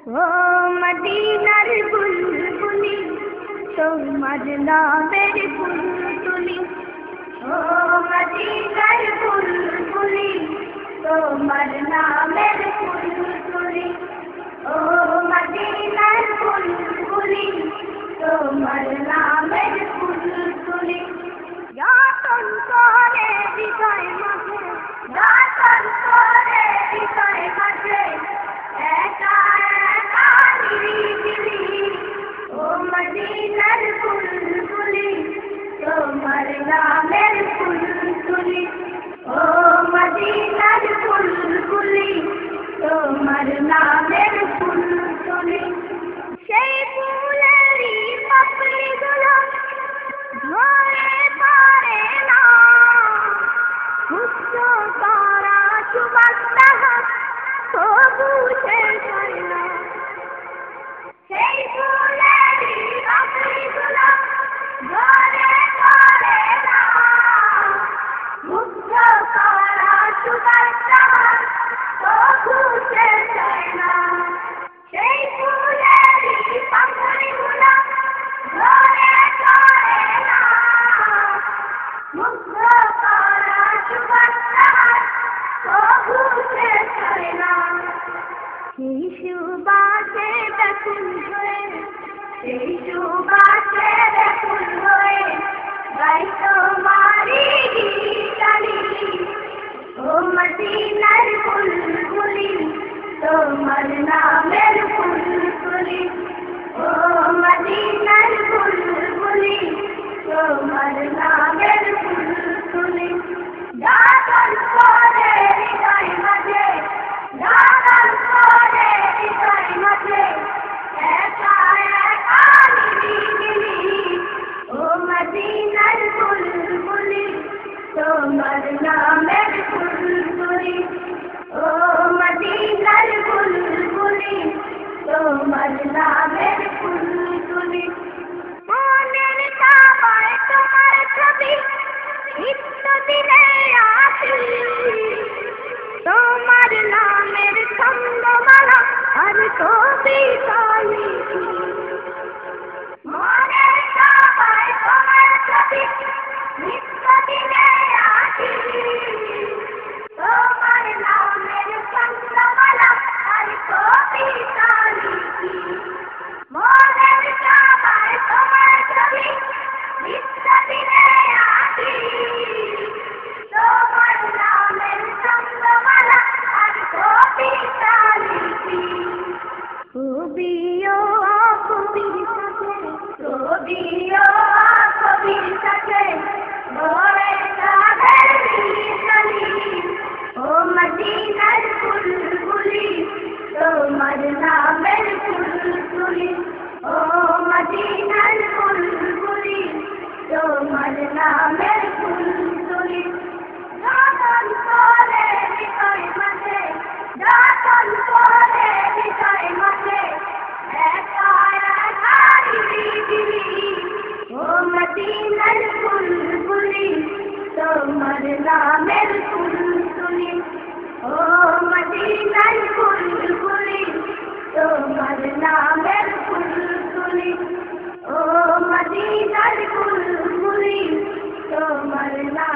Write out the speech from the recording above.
ও মদিনার বুলবুলি তোমার নামের ফুল তুলি, ও মদিনার বুলবুলি তোমার নামের ফুল তুলি, ও মদিনার বুলবুলি তোমার নামের ফুল তুলি। যতন করে হৃদয় মাঝে, যতন করে হৃদয় মাঝে একা একা নিরিবিলি, ও মদিনার বুলবুলি তোমার নামের ফুল তুলি, ও মদিনার বুলবুলি তোমার নামের ফুল তুলি। সেই ফুলেরই পাপড়িগুলো ধরে পারে না, উচ্চ তারা সুবাস তাহার তবু শেষ হয় না। সেই ফুলেরই পাপড়িগুলো ধরে পারে না, উচ্চ তারা সুবাস তাহার তবু শেষ হয় না। সেই ফুলেরই পাপড়িগুলো ধরে পারে না, মুগ্ধ করা সুবাস তাহার তবু শেষ হয় না। সেই সুবাসে ব্যাকুল হয়ে, সেই সুবাসে ব্যাকুল হয়ে গাই তোমারি গীতালি, ও মদিনার বুলবুলি তোমার নামের ফুল তুলি, ও মদিনার বুলবুলি তোমার নামের ফুল তুলি। যতন করে হৃদয় মাঝে, যতন করে হৃদয় মাঝে একা একা নিরিবিলি, ও মদিনার বুলবুলি তোমার নামের ফুল তুলি, ও মদিনার বুলবুলি তোমার নামের ফুল তুলি। মনের কাবায় তোমার ছবি নিত্য দিনে আসি, তোমার নামের ছন্দমালা আর কবিতা লিখি। মনের কাবায় তোমার ছবি নিত্য দিনে আসি, তোমার নামের ছন্দমালা আর কবিতা লিখি। মনের কাবায় তোমার ছবি নিত্য দিনে আসি, তোমার নামের ছন্দমালা আর কবিতা লিখি। কবিও কবির সাথে, কবিও কবির সাথে গড়ে তাদের মিশালি, ও মদিনার বুলবুলি তোমার নামের ফুল তুলি, ও মদিনার বুলবুলি তোমার নামের ফুল তুলি। যতন করে হৃদয় মাঝে, যতন করে হৃদয় মাঝে একা একা নিরিবিলি, ও মদিনার বুলবুলি তোমার নামের ফুল তুলি, ও মদিনার বুলবুলি তোমার নামের ফুল তুলি, ও মদিনার বুলবুলি তোমার নাম।